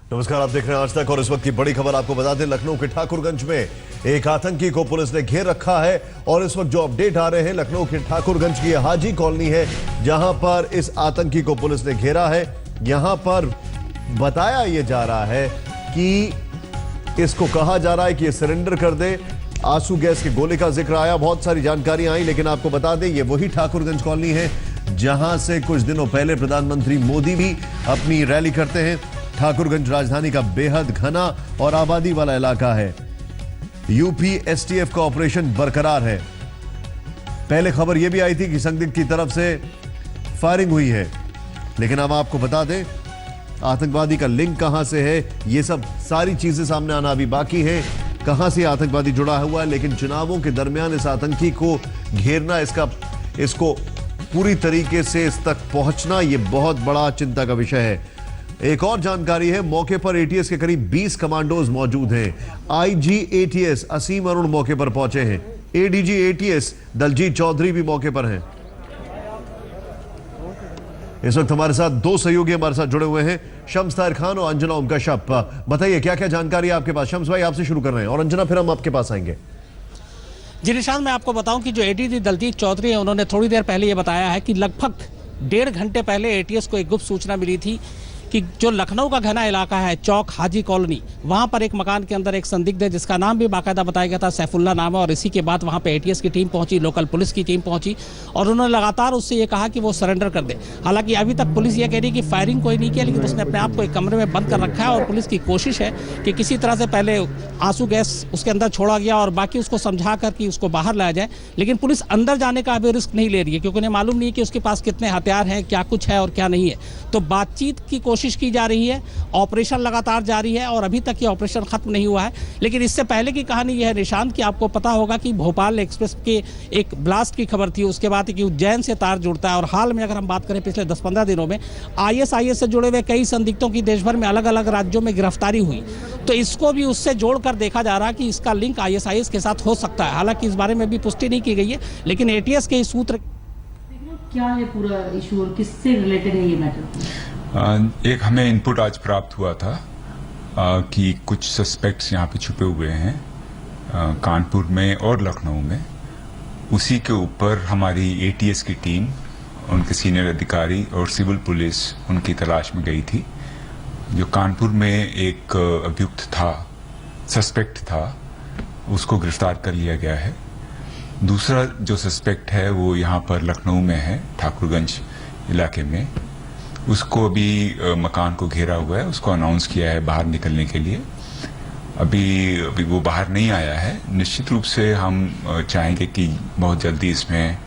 नमस्कार, आप देख रहे हैं आज तक और इस वक्त की बड़ी खबर आपको बता दें, लखनऊ के ठाकुरगंज में एक आतंकी को पुलिस ने घेर रखा है। और इस वक्त जो अपडेट आ रहे हैं, लखनऊ के ठाकुरगंज की हाजी कॉलोनी है जहां पर इस आतंकी को पुलिस ने घेरा है। यहां पर बताया यह जा रहा है कि इसको कहा जा रहा है कि ये सरेंडर कर दे। आंसू गैस के गोले का जिक्र आया, बहुत सारी जानकारी आई, लेकिन आपको बता दें ये वही ठाकुरगंज कॉलोनी है जहां से कुछ दिनों पहले प्रधानमंत्री मोदी भी अपनी रैली करते हैं। ठाकुरगंज राजधानी का बेहद घना और आबादी वाला इलाका है। यूपी एसटीएफ का ऑपरेशन बरकरार है। पहले खबर यह भी आई थी कि संदिग्ध की तरफ से फायरिंग हुई है, लेकिन अब आपको बता दें आतंकवादी का लिंक कहां से है, यह सब सारी चीजें सामने आना अभी बाकी है। कहां से आतंकवादी जुड़ा हुआ है, लेकिन चुनावों के दरमियान इस आतंकी को घेरना, इसको पूरी तरीके से इस तक पहुंचना, यह बहुत बड़ा चिंता का विषय है। एक और जानकारी है, मौके पर एटीएस के करीब 20 कमांडोज मौजूद हैं। आईजी एटीएस असीम अरुण मौके पर पहुंचे हैं। एडीजी एटीएस दलजीत चौधरी भी मौके पर हैं। इस वक्त हमारे साथ दो सहयोगी हमारे साथ जुड़े हुए हैं, शम्स ताहिर खान और अंजना उम कश्यप। बताइए क्या क्या जानकारी है आपके पास। शम्स भाई आपसे शुरू कर रहे हैं और अंजना फिर हम आपके पास आएंगे। जी निशांत, मैं आपको बताऊं कि जो एडीजी दलजीत चौधरी है, उन्होंने थोड़ी देर पहले ये बताया है कि लगभग 1.5 घंटे पहले एटीएस को एक गुप्त सूचना मिली थी कि जो लखनऊ का घना इलाका है, चौक हाजी कॉलोनी, वहां पर एक मकान के अंदर एक संदिग्ध है जिसका नाम भी बाकायदा बताया गया था, सैफुल्ला नाम है। और इसी के बाद वहां पे एटीएस की टीम पहुंची, लोकल पुलिस की टीम पहुंची और उन्होंने लगातार उससे ये कहा कि वो सरेंडर कर दे। हालांकि अभी तक पुलिस ये कह रही है कि फायरिंग कोई नहीं किया, लेकिन उसने अपने आप को एक कमरे में बंद कर रखा है और पुलिस की कोशिश है कि किसी तरह से पहले आंसू गैस उसके अंदर छोड़ा गया और बाकी उसको समझा कर कि उसको बाहर लाया जाए। लेकिन पुलिस अंदर जाने का अभी रिस्क नहीं ले रही है, क्योंकि उन्हें मालूम नहीं है कि उसके पास कितने हथियार हैं, क्या कुछ है और क्या नहीं है। तो बातचीत की कोशिश की जा रही है, ऑपरेशन लगातार जारी है और अभी तक ये ऑपरेशन खत्म नहीं हुआ है। लेकिन इससे पहले की कहानी यह है निशांत कि आपको पता होगा कि भोपाल एक्सप्रेस के एक ब्लास्ट की खबर थी, उसके बाद कि उज्जैन से तार जुड़ता है। और हाल में अगर हम बात करें पिछले 10-15 दिनों में आईएसआईएस से जुड़े हुए कई संदिग्धों की देश भर में अलग अलग राज्यों में गिरफ्तारी हुई। तो इसको भी उससे जोड़कर देखा जा रहा है कि इसका लिंक आईएसआईएस के साथ हो सकता है। हालांकि इस बारे में भी पुष्टि नहीं की गई है, लेकिन एटीएस के इस सूत्र क्या है पूरा इशू और किससे रिलेटेड है ये मैटर। एक हमें इनपुट आज प्राप्त हुआ था कि कुछ सस्पेक्ट्स यहाँ पे छुपे हुए हैं कानपुर में और लखनऊ में। उसी के ऊपर हमारी एटीएस की टीम, उनके सीनियर अधिकारी और सिविल पुलिस उनकी तलाश में गई थी। जो कानपुर में एक अभियुक्त था, सस्पेक्ट था, उसको गिरफ्तार कर लिया गया है। दूसरा जो सस्पेक्ट है वो यहाँ पर लखनऊ में है, ठाकुरगंज इलाके में। उसको अभी मकान को घेरा हुआ है, उसको अनाउंस किया है बाहर निकलने के लिए। अभी वो बाहर नहीं आया है। निश्चित रूप से हम चाहेंगे कि बहुत जल्दी इसमें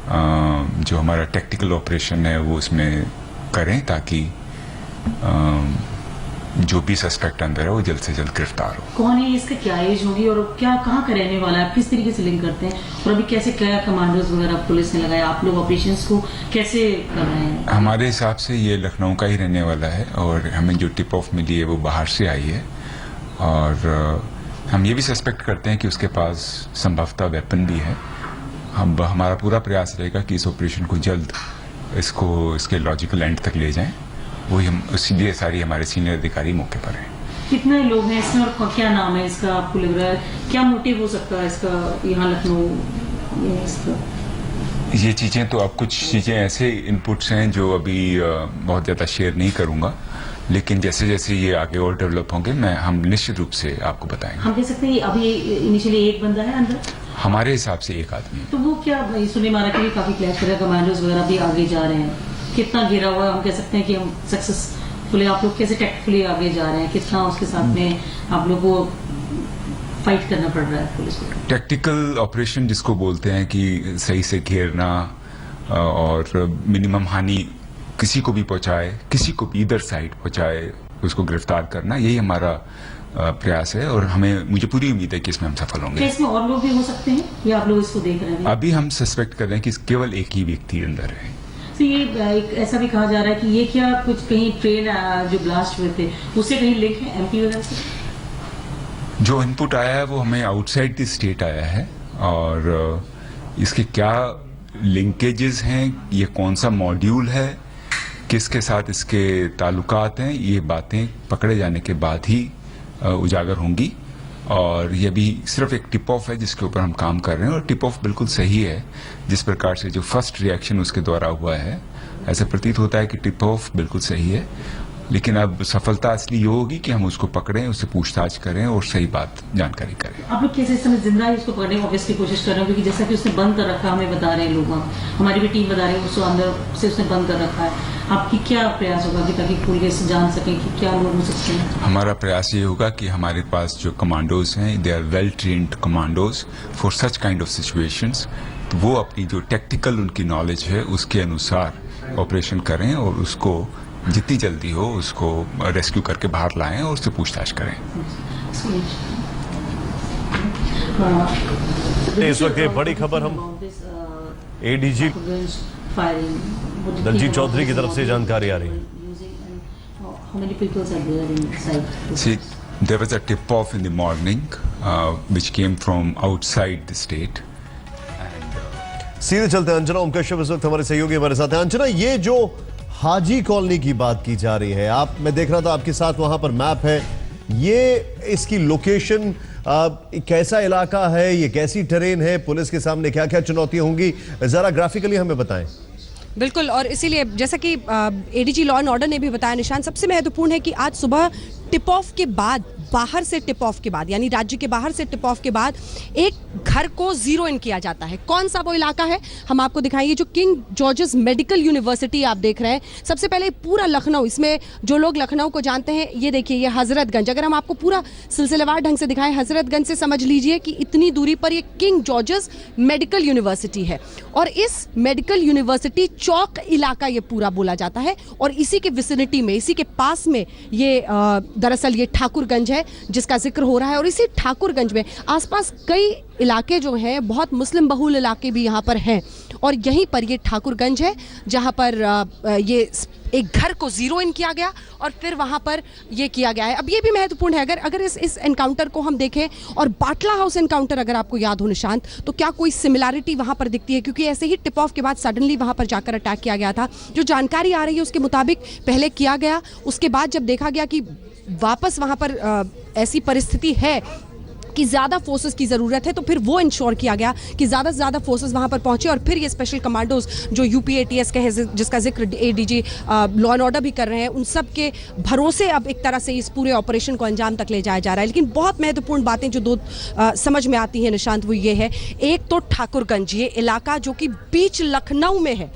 जो हमारा टेक्निकल ऑपरेशन है वो इसमें करें, ताकि जो भी सस्पेक्ट अंदर है वो जल्द से जल्द गिरफ्तार हो। कौन है, इसका क्या एज होगी और क्या कहाँ का रहने वाला है, किस तरीके से लिंक करते हैं और अभी कैसे क्या कमांडर्स वगैरह पुलिस ने लगाया, आप लोग ऑपरेशंस को कैसे कर रहे हैं? हमारे हिसाब से ये लखनऊ का ही रहने वाला है और हमें जो टिप ऑफ मिली है वो बाहर से आई है। और हम ये भी सस्पेक्ट करते हैं कि उसके पास संभवतः वेपन भी है। हमारा पूरा प्रयास रहेगा कि इस ऑपरेशन को जल्द इसके लॉजिकल एंड तक ले जाएं। वही हम, इसीलिए सारी हमारे सीनियर अधिकारी मौके पर हैं। कितने लोग हैं इसमें और क्या नाम है इसका, आपको लग रहा है क्या मोटिव हो सकता है इसका यहाँ लखनऊ इसका? ये चीजें तो अब कुछ चीजें ऐसे इनपुट्स हैं जो अभी बहुत ज्यादा शेयर नहीं करूंगा, लेकिन जैसे जैसे ये आगे और डेवलप होंगे हम निश्चित रूप से आपको बताएंगे। हम कह सकते हैं अभी इनिशियली एक बंदा है अंदर, हमारे हिसाब से एक आदमी है। तो वो क्या सुने मारा के काफी क्लैश कर रहा है, कमांडोज वगैरह भी आगे जा रहे हैं, कितना गिरा हुआ है? हम कह सकते हैं कि हम सक्सेसफुली, आप लोग कैसे टेक्टफुली आगे जा रहे हैं, कितना उसके साथ में आप लोग को फाइट करना पड़ रहा है पुलिस को? टैक्टिकल ऑपरेशन जिसको बोलते हैं कि सही से घेरना और मिनिमम हानि किसी को भी पहुंचाए, किसी को भी इधर साइड पहुंचाए, उसको गिरफ्तार करना, यही हमारा प्रयास है। और मुझे पूरी उम्मीद है कि इसमें हम सफल होंगे। क्या इसमें और लोग भी हो सकते हैं या आप लोग इसको देख रहे हैं? अभी हम सस्पेक्ट कर रहे हैं कि केवल एक ही व्यक्ति अंदर है। तो ये एक ऐसा भी कहा जा रहा है कि ये क्या कुछ कहीं ट्रेन जो ब्लास्ट हुए थे उससे कहीं लिंक है एमपी वगैरह से? जो इनपुट आया है वो हमें आउटसाइड द स्टेट आया है और इसके क्या लिंकेजेस हैं, ये कौन सा मॉड्यूल है, किसके साथ इसके ताल्लुकात हैं, ये बातें पकड़े जाने के बाद ही उजागर होंगी। और ये भी सिर्फ एक टिप ऑफ है जिसके ऊपर हम काम कर रहे हैं, और टिप ऑफ बिल्कुल सही है। जिस प्रकार से जो फर्स्ट रिएक्शन उसके द्वारा हुआ है, ऐसा प्रतीत होता है कि टिप ऑफ बिल्कुल सही है। लेकिन अब सफलता असली ये होगी कि हम उसको पकड़ें, उससे पूछताछ करें और सही बात जानकारी करें। आप लोग कैसे इस समय जिंदा ही उसको पकड़ने की ऑब्वियसली कोशिश कर रहे हो, क्योंकि जैसा कि उसने बंद कर रखा, हमें बता रहे हैं लोग, हमारी भी टीम बता रही है, उसको अंदर से उसने बंद कर रखा है। आपकी क्या प्रयास होगा कि ताकि पुलिस जान सके कि क्या लोग हो सकते हैं? हमारा प्रयास ये होगा कि हमारे पास जो कमांडोज हैं, they are well trained commandos for such kind of situations. तो वो अपनी जो टेक्टिकल उनकी नॉलेज है उसके अनुसार ऑपरेशन करें और उसको जितनी जल्दी हो उसको रेस्क्यू करके बाहर लाएं और उससे पूछताछ करें। इस वक्त ये बड़ी खबर हम एडीजी दलजीत चौधरी की तरफ से जानकारी आ रही है। See, there was a tip-off in the morning, which came from outside the state. सीधे चलते हैं, अंजना ओम कश्यप इस वक्त हमारे सहयोगी हमारे साथ हैं। अंजना, ये जो हाजी कॉलोनी की बात की जा रही है, मैं देख रहा था आपके साथ वहां पर मैप है, ये इसकी लोकेशन कैसा इलाका है, ये कैसी टेरेन है, पुलिस के सामने क्या क्या चुनौतियां होंगी, जरा ग्राफिकली हमें बताएं। बिल्कुल, और इसीलिए जैसा कि एडीजी लॉ एंड ऑर्डर ने भी बताया निशान, सबसे महत्वपूर्ण है कि आज सुबह टिप ऑफ के बाद, बाहर से टिप ऑफ के बाद, यानी राज्य के बाहर से टिप ऑफ के बाद एक घर को जीरो इन किया जाता है। कौन सा वो इलाका है हम आपको दिखाएंगे। जो किंग जॉर्जेस मेडिकल यूनिवर्सिटी आप देख रहे हैं, सबसे पहले पूरा लखनऊ, इसमें जो लोग लखनऊ को जानते हैं, ये देखिए ये हजरतगंज, अगर हम आपको पूरा सिलसिलेवार ढंग से दिखाएं, हजरतगंज से समझ लीजिए कि इतनी दूरी पर ये किंग जॉर्जेस मेडिकल यूनिवर्सिटी है। और इस मेडिकल यूनिवर्सिटी चौक इलाका ये पूरा बोला जाता है, और इसी के विसिनिटी में, इसी के पास में ये दरअसल ये ठाकुरगंज है जिसका जिक्र हो रहा है। और इसी ठाकुरगंज में आसपास कई इलाके जो हैं, बहुत मुस्लिम बहुल इलाके भी यहाँ पर हैं, और यहीं पर ये ठाकुरगंज है जहाँ पर ये एक घर को जीरो इन किया गया और फिर वहाँ पर ये किया गया है। अब ये भी महत्वपूर्ण है, अगर इस एनकाउंटर को हम देखें और बाटला हाउस एनकाउंटर अगर आपको याद हो निशांत, तो क्या कोई सिमिलैरिटी वहाँ पर दिखती है? क्योंकि ऐसे ही टिप ऑफ के बाद सडनली वहाँ पर जाकर अटैक किया गया था। जो जानकारी आ रही है उसके मुताबिक पहले किया गया, उसके बाद जब देखा गया कि वापस वहाँ पर ऐसी परिस्थिति है कि ज़्यादा फोर्सेस की ज़रूरत है, तो फिर वो इंश्योर किया गया कि ज़्यादा से ज़्यादा फोर्सेस वहाँ पर पहुँचे, और फिर ये स्पेशल कमांडोज जो यूपीएटीएस के हैं, जिसका जिक्र एडीजी लॉ एंड ऑर्डर भी कर रहे हैं, उन सब के भरोसे अब एक तरह से इस पूरे ऑपरेशन को अंजाम तक ले जाया जा रहा है। लेकिन बहुत महत्वपूर्ण बातें जो दो समझ में आती हैं निशांत, वो ये है, एक तो ठाकुरगंज, ये इलाका जो कि बीच लखनऊ में है,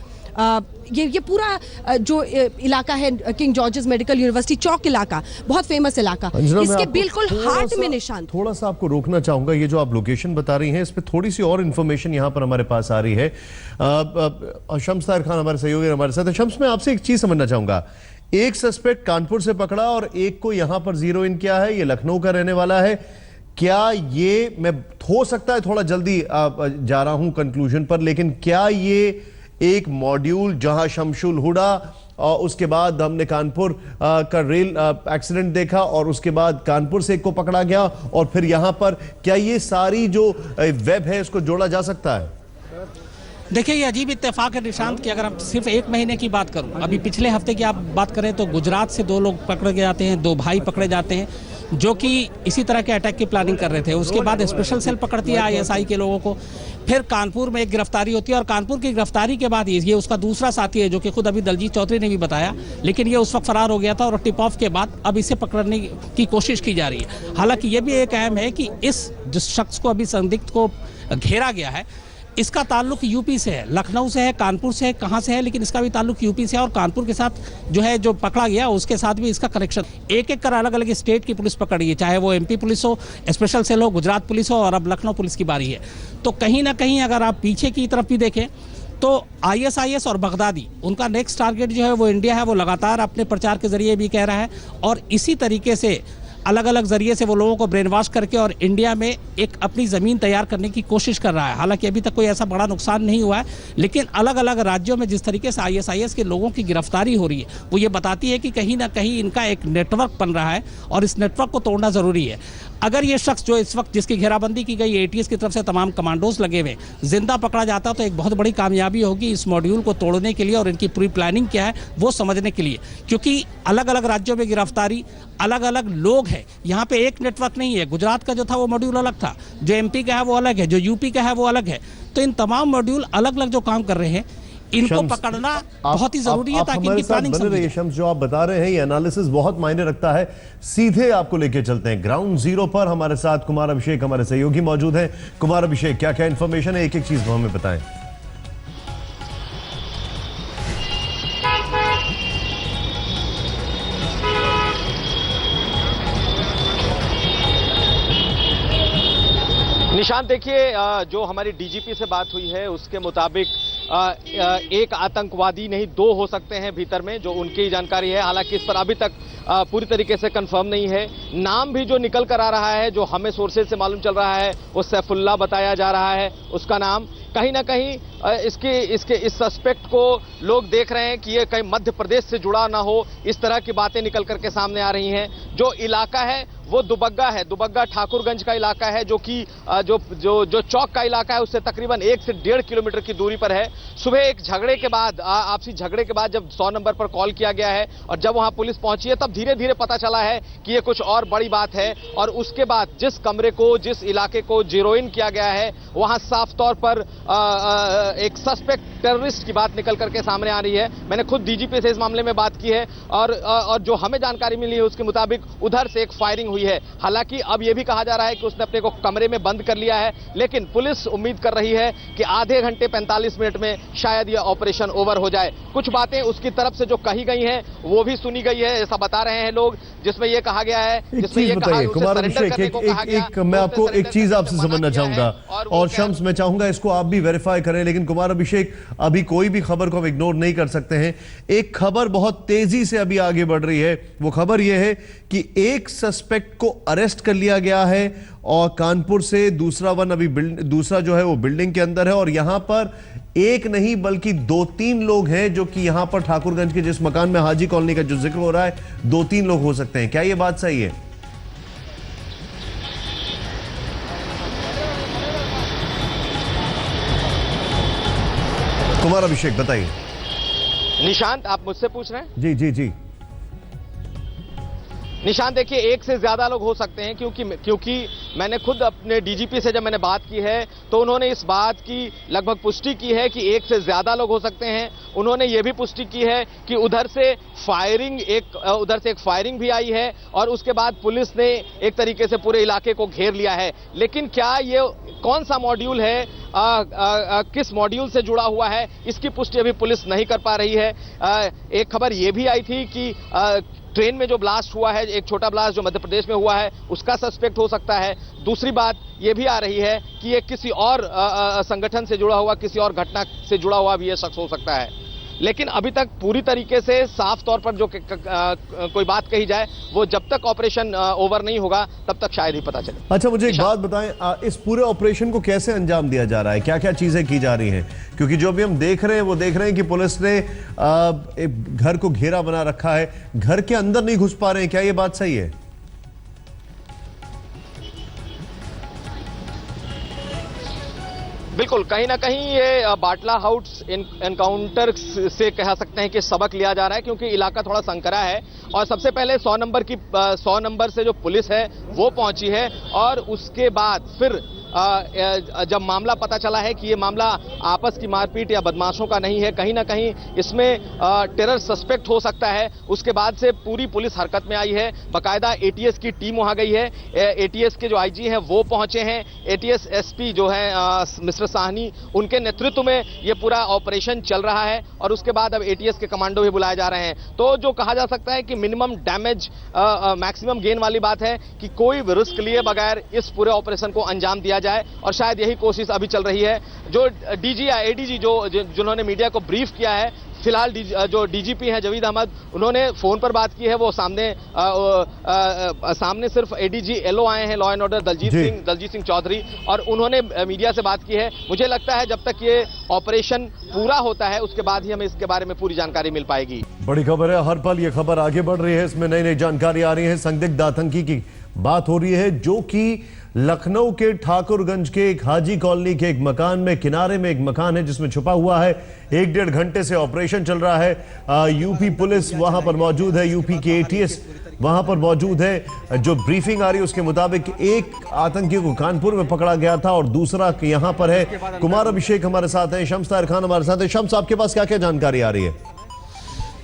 ये पूरा जो इलाका है किंग जॉर्जेस मेडिकल यूनिवर्सिटी चौक इलाका, बहुत फेमस इलाका, इसके बिल्कुल हार्ट में निशान। थोड़ा सा आपको रोकना चाहूंगा, ये जो आप लोकेशन बता रही हैं, इस पे थोड़ी सी और इन्फॉर्मेशन यहाँ पर हमारे पास आ रही है। शम्स ताहिर खान हमारे सहयोगी हमारे साथ है। शम्स, मैं आपसे एक चीज समझना चाहूंगा, एक सस्पेक्ट कानपुर से पकड़ा और एक को यहाँ पर जीरो इन किया है, ये लखनऊ का रहने वाला है। क्या ये, मैं हो सकता है थोड़ा जल्दी जा रहा हूं कंक्लूजन पर, लेकिन क्या ये एक मॉड्यूल जहां शमशुल हुडा और उसके बाद हमने कानपुर का रेल एक्सीडेंट देखा और उसके बाद कानपुर से एक को पकड़ा गया और फिर यहां पर, क्या ये सारी जो वेब है इसको जोड़ा जा सकता है? देखिए, ये अजीब इत्तेफाक है निशांत कि अगर हम सिर्फ एक महीने की बात करूं, अभी पिछले हफ्ते की आप बात करें तो गुजरात से 2 लोग पकड़े जाते हैं, 2 भाई पकड़े जाते हैं जो कि इसी तरह के अटैक की प्लानिंग कर रहे थे। उसके बाद स्पेशल सेल पकड़ती है आईएसआई के लोगों को, फिर कानपुर में एक गिरफ्तारी होती है, और कानपुर की गिरफ्तारी के बाद ये उसका दूसरा साथी है जो कि खुद अभी दलजीत चौधरी ने भी बताया, लेकिन ये उस वक्त फरार हो गया था, और टिप ऑफ के बाद अब इसे पकड़ने की कोशिश की जा रही है। हालांकि ये भी एक अहम है कि इस जिस शख्स को अभी संदिग्ध को घेरा गया है, इसका ताल्लुक यूपी से है, लखनऊ से है, कानपुर से है, कहाँ से है, लेकिन इसका भी ताल्लुक यूपी से है, और कानपुर के साथ जो है जो पकड़ा गया उसके साथ भी इसका कनेक्शन। एक एक कर अलग अलग स्टेट की पुलिस पकड़ रही है, चाहे वो एमपी पुलिस हो, स्पेशल सेल हो, गुजरात पुलिस हो, और अब लखनऊ पुलिस की बारी है। तो कहीं ना कहीं अगर आप पीछे की तरफ भी देखें तो आईएसआईएस और बगदादी, उनका नेक्स्ट टारगेट जो है वो इंडिया है, वो लगातार अपने प्रचार के जरिए भी कह रहा है। और इसी तरीके से अलग अलग जरिए से वो लोगों को ब्रेन वॉश करके और इंडिया में एक अपनी ज़मीन तैयार करने की कोशिश कर रहा है। हालांकि अभी तक कोई ऐसा बड़ा नुकसान नहीं हुआ है, लेकिन अलग अलग राज्यों में जिस तरीके से ISIS के लोगों की गिरफ्तारी हो रही है वो ये बताती है कि कहीं ना कहीं इनका एक नेटवर्क बन रहा है और इस नेटवर्क को तोड़ना ज़रूरी है। अगर ये शख्स जो इस वक्त जिसकी घेराबंदी की गई ATS की तरफ से तमाम कमांडोज लगे हुए जिंदा पकड़ा जाता तो एक बहुत बड़ी कामयाबी होगी इस मॉड्यूल को तोड़ने के लिए और इनकी पूरी प्लानिंग क्या है वो समझने के लिए, क्योंकि अलग अलग राज्यों में गिरफ्तारी, अलग अलग लोग हैं। यहाँ पे एक नेटवर्क नहीं है। गुजरात का जो था वो मॉड्यूल अलग था, जो MP का है वो अलग है, जो UP का है वो अलग है। तो इन तमाम मॉड्यूल अलग अलग जो काम कर रहे हैं इनको पकड़ना बहुत ही जरूरी है ताकि इनकी प्लानिंग समझ जाए। शम्स, जो आप बता रहे हैं ये एनालिसिस बहुत मायने रखता है। सीधे आपको लेके चलते हैं ग्राउंड जीरो पर। हमारे साथ कुमार अभिषेक हमारे सहयोगी मौजूद हैं। कुमार अभिषेक, क्या क्या इंफॉर्मेशन है, एक एक चीज हमें बताएं। निशांत, देखिए, जो हमारी DGP से बात हुई है उसके मुताबिक एक आतंकवादी नहीं 2 हो सकते हैं भीतर में, जो उनकी जानकारी है। हालांकि इस पर अभी तक पूरी तरीके से कंफर्म नहीं है। नाम भी जो निकल कर आ रहा है, जो हमें सोर्सेज से मालूम चल रहा है, वो सैफुल्ला बताया जा रहा है उसका नाम। कहीं ना कहीं इस सस्पेक्ट को लोग देख रहे हैं कि ये कहीं मध्य प्रदेश से जुड़ा ना हो, इस तरह की बातें निकल करके सामने आ रही हैं। जो इलाका है वो दुबग्गा है, दुबग्गा ठाकुरगंज का इलाका है, जो कि जो चौक का इलाका है उससे तकरीबन 1 से 1.5 किलोमीटर की दूरी पर है। सुबह एक झगड़े के बाद, आपसी झगड़े के बाद जब 100 नंबर पर कॉल किया गया है और जब वहां पुलिस पहुंची है तब धीरे धीरे पता चला है कि ये कुछ और बड़ी बात है। और उसके बाद जिस कमरे को, जिस इलाके को जीरो इन किया गया है वहां साफ तौर पर एक सस्पेक्ट टेररिस्ट की बात निकल करके सामने आ रही है। मैंने खुद DGP से इस मामले में बात की है और जो हमें जानकारी मिली है उसके मुताबिक उधर से एक फायरिंग हुई है। हालांकि अब यह भी कहा जा रहा है कि उसने अपने को कमरे में बंद कर लिया है, लेकिन पुलिस उम्मीद कर रही है कि आधे घंटे 45 मिनट में शायद यह ऑपरेशन ओवर हो जाए। कुछ बातें उसकी तरफ से जो कही गई हैं वो भी सुनी गई है, ऐसा बता रहे हैं लोग, जिसमें यह कहा गया है, जिसमें यह कहा कुमार अभिषेक, मैं आपको एक चीज आपसे समझना चाहूंगा और शम्स मैं चाहूंगा इसको आप भी वेरीफाई करें। लेकिन कुमार अभिषेक, अभी कोई भी खबर को हम इग्नोर नहीं कर सकते हैं। एक खबर बहुत तेजी से अभी आगे बढ़ रही है। वो खबर यह है कि एक सस्पेक्ट को अरेस्ट कर लिया गया है और कानपुर से, दूसरा जो है वो बिल्डिंग के अंदर है और यहां पर एक नहीं बल्कि 2-3 लोग हैं जो कि यहां पर ठाकुरगंज के जिस मकान में हाजी कॉलोनी का जो जिक्र हो रहा है 2-3 लोग हो सकते हैं। क्या यह बात सही है? कुमार अभिषेक बताइए। निशांत, आप मुझसे पूछ रहे हैं? जी जी जी। निशांत, देखिए, एक से ज्यादा लोग हो सकते हैं क्योंकि मैंने खुद अपने DGP से जब मैंने बात की है तो उन्होंने इस बात की लगभग पुष्टि की है कि एक से ज्यादा लोग हो सकते हैं। उन्होंने ये भी पुष्टि की है कि उधर से एक फायरिंग भी आई है और उसके बाद पुलिस ने एक तरीके से पूरे इलाके को घेर लिया है। लेकिन क्या ये कौन सा मॉड्यूल है, किस मॉड्यूल से जुड़ा हुआ है, इसकी पुष्टि अभी पुलिस नहीं कर पा रही है। एक खबर यह भी आई थी कि ट्रेन में जो ब्लास्ट हुआ है, एक छोटा ब्लास्ट जो मध्य प्रदेश में हुआ है, उसका सस्पेक्ट हो सकता है। दूसरी बात यह भी आ रही है कि ये किसी और संगठन से जुड़ा हुआ, किसी और घटना से जुड़ा हुआ भी ये शख्स हो सकता है। लेकिन अभी तक पूरी तरीके से साफ तौर पर जो कोई बात कही जाए वो जब तक ऑपरेशन ओवर नहीं होगा तब तक शायद ही पता चले। अच्छा, मुझे एक बात बताएं, इस पूरे ऑपरेशन को कैसे अंजाम दिया जा रहा है? क्या क्या चीजें की जा रही हैं? क्योंकि जो भी हम देख रहे हैं वो देख रहे हैं कि पुलिस ने एक घर को घेरा बना रखा है, घर के अंदर नहीं घुस पा रहे हैं। क्या ये बात सही है? बिल्कुल, कहीं ना कहीं ये बाटला हाउस एनकाउंटर से कह सकते हैं कि सबक लिया जा रहा है, क्योंकि इलाका थोड़ा संकरा है और सबसे पहले 100 नंबर से जो पुलिस है वो पहुंची है और उसके बाद फिर जब मामला पता चला है कि ये मामला आपस की मारपीट या बदमाशों का नहीं है, कहीं ना कहीं इसमें टेरर सस्पेक्ट हो सकता है, उसके बाद से पूरी पुलिस हरकत में आई है। बाकायदा ATS की टीम वहां गई है, ATS के जो IG हैं वो पहुंचे हैं, ATS SP जो है मिस्टर साहनी, उनके नेतृत्व में ये पूरा ऑपरेशन चल रहा है और उसके बाद अब ATS के कमांडो भी बुलाए जा रहे हैं। तो जो कहा जा सकता है कि मिनिमम डैमेज मैक्सिमम गेन वाली बात है कि कोई भी रिस्क लिए बगैर इस पूरे ऑपरेशन को अंजाम दिया जाए और शायद यही कोशिश अभी चल रही है। जो DG या ADG जिन्होंने मीडिया को ब्रीफ किया है, फिलहाल जो डीजीपी हैं जवीद अहमद, उन्होंने फोन पर बात की है। वो सामने सिर्फ एडीजी एलओ आए हैं, law and order Daljeet Singh Chaudhary, और उन्होंने मीडिया से बात की है। मुझे लगता है जब तक ये ऑपरेशन पूरा होता है उसके बाद ही हमें इसके बारे में पूरी जानकारी मिल पाएगी। बड़ी खबर है, हर पल ये खबर आगे बढ़ रही है, इसमें नई नई जानकारी आ रही है। संदिग्ध आतंकी की बात हो रही है जो कि लखनऊ के ठाकुरगंज के एक हाजी कॉलोनी के एक मकान में, किनारे में एक मकान है जिसमें छुपा हुआ है। 1-1.5 घंटे से ऑपरेशन चल रहा है। यूपी पुलिस वहां पर मौजूद है, यूपी के एटीएस वहां पर मौजूद है। जो ब्रीफिंग आ रही है उसके मुताबिक एक आतंकी को कानपुर में पकड़ा गया था और दूसरा यहां पर है। कुमार अभिषेक हमारे साथ हैं, शम्स ताहिर खान हमारे साथ हैं। शम्स, आपके पास क्या क्या जानकारी आ रही है?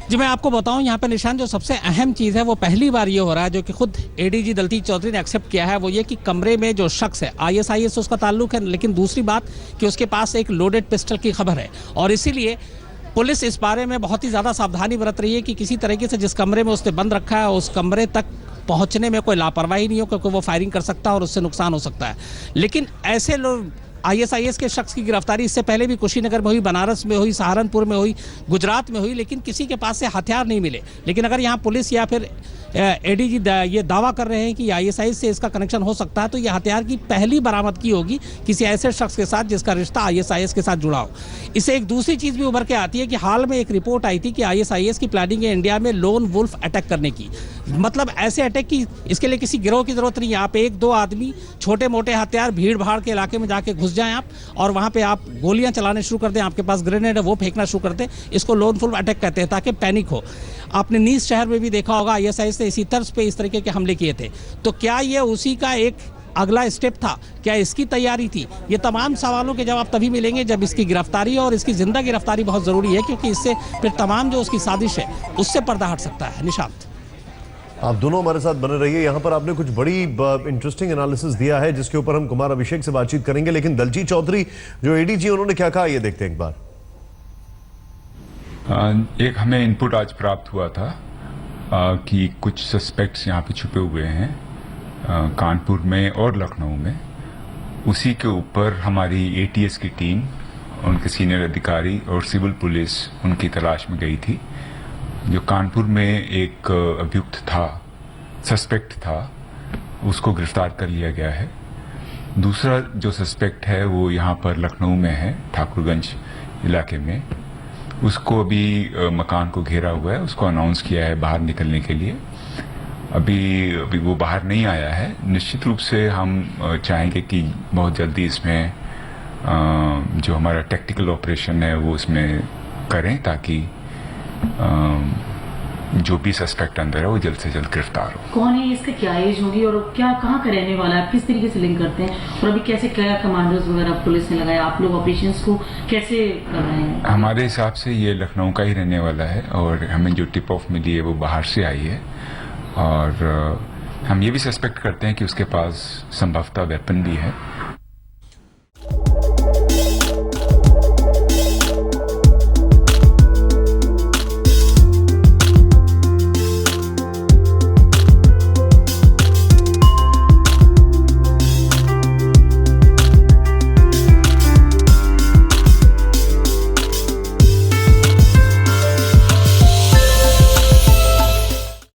जी, मैं आपको बताऊं यहाँ पे निशान जो सबसे अहम चीज़ है वो पहली बार ये हो रहा है, जो कि खुद एडीजी दलजीत चौधरी ने एक्सेप्ट किया है, वो ये कि कमरे में जो शख्स है ISIS उसका ताल्लुक है, लेकिन दूसरी बात कि उसके पास एक लोडेड पिस्टल की खबर है। और इसीलिए पुलिस इस बारे में बहुत ही ज़्यादा सावधानी बरत रही है कि किसी तरीके से जिस कमरे में उसने बंद रखा है उस कमरे तक पहुँचने में कोई लापरवाही नहीं हो, क्योंकि वो फायरिंग कर सकता है और उससे नुकसान हो सकता है। लेकिन ऐसे लोग ISIS के शख्स की गिरफ्तारी इससे पहले भी कुशीनगर में हुई, बनारस में हुई, सहारनपुर में हुई, गुजरात में हुई, लेकिन किसी के पास से हथियार नहीं मिले। लेकिन अगर यहाँ पुलिस या फिर एडीजी ये दावा कर रहे हैं कि ISIS से इसका कनेक्शन हो सकता है, तो ये हथियार की पहली बरामदगी होगी किसी ऐसे शख्स के साथ जिसका रिश्ता ISIS के साथ जुड़ा हो। इससे एक दूसरी चीज़ भी उभर के आती है कि हाल में एक रिपोर्ट आई थी कि ISIS की प्लानिंग है इंडिया में लोन वुल्फ अटैक करने की। मतलब ऐसे अटैक की इसके लिए किसी गिरोह की जरूरत नहीं है। आप 1-2 आदमी छोटे मोटे हथियार भीड़ भाड़ के इलाके में जाके घुस जाएं आप, और वहाँ पे आप गोलियां चलाने शुरू कर दें, आपके पास ग्रेनेड है वो फेंकना शुरू कर दें। इसको लोन वुल्फ अटैक कहते हैं, ताकि पैनिक हो। आपने नीस शहर में भी देखा होगा ISIS ने इसी तर्ज पे इस तरीके के हमले किए थे। तो क्या ये उसी का एक अगला स्टेप था? क्या इसकी तैयारी थी? ये तमाम सवालों के जवाब तभी मिलेंगे जब इसकी गिरफ्तारी, और इसकी जिंदा गिरफ्तारी बहुत ज़रूरी है, क्योंकि इससे फिर तमाम जो उसकी साजिश है उससे पर्दा हट सकता है। निशांत, आप दोनों हमारे साथ बने रहिए। यहां पर आपने कुछ बड़ी इंटरेस्टिंग एनालिसिस दिया है जिसके ऊपर हम कुमार अभिषेक से बातचीत करेंगे, लेकिन दलजीत चौधरी जो एडीजी उन्होंने क्या कहा ये देखते हैं एक बार। एक हमें इनपुट आज प्राप्त हुआ था कि कुछ सस्पेक्ट्स यहाँ पे छुपे हुए हैं कानपुर में और लखनऊ में। उसी के ऊपर हमारी ATS की टीम, उनके सीनियर अधिकारी और सिविल पुलिस उनकी तलाश में गई थी। जो कानपुर में एक अभियुक्त था, सस्पेक्ट था, उसको गिरफ्तार कर लिया गया है। दूसरा जो सस्पेक्ट है वो यहाँ पर लखनऊ में है, ठाकुरगंज इलाके में। उसको अभी मकान को घेरा हुआ है, उसको अनाउंस किया है बाहर निकलने के लिए। अभी वो बाहर नहीं आया है। निश्चित रूप से हम चाहेंगे कि बहुत जल्दी इसमें जो हमारा टेक्निकल ऑपरेशन है वो इसमें करें, ताकि जो भी सस्पेक्ट अंदर है वो जल्द से जल्द गिरफ्तार हो। कौन है, इसका क्या एज होगी और क्या कहाँ का रहने वाला है, किस तरीके से लिंक करते हैं, और अभी कैसे क्या कमांडोज वगैरह पुलिस ने लगाया, आप लोग ऑपरेशंस को कैसे कर रहे हैं? हमारे हिसाब से ये लखनऊ का ही रहने वाला है, और हमें जो टिप ऑफ मिली है वो बाहर से आई है। और हम ये भी सस्पेक्ट करते हैं कि उसके पास संभवतः वेपन भी है।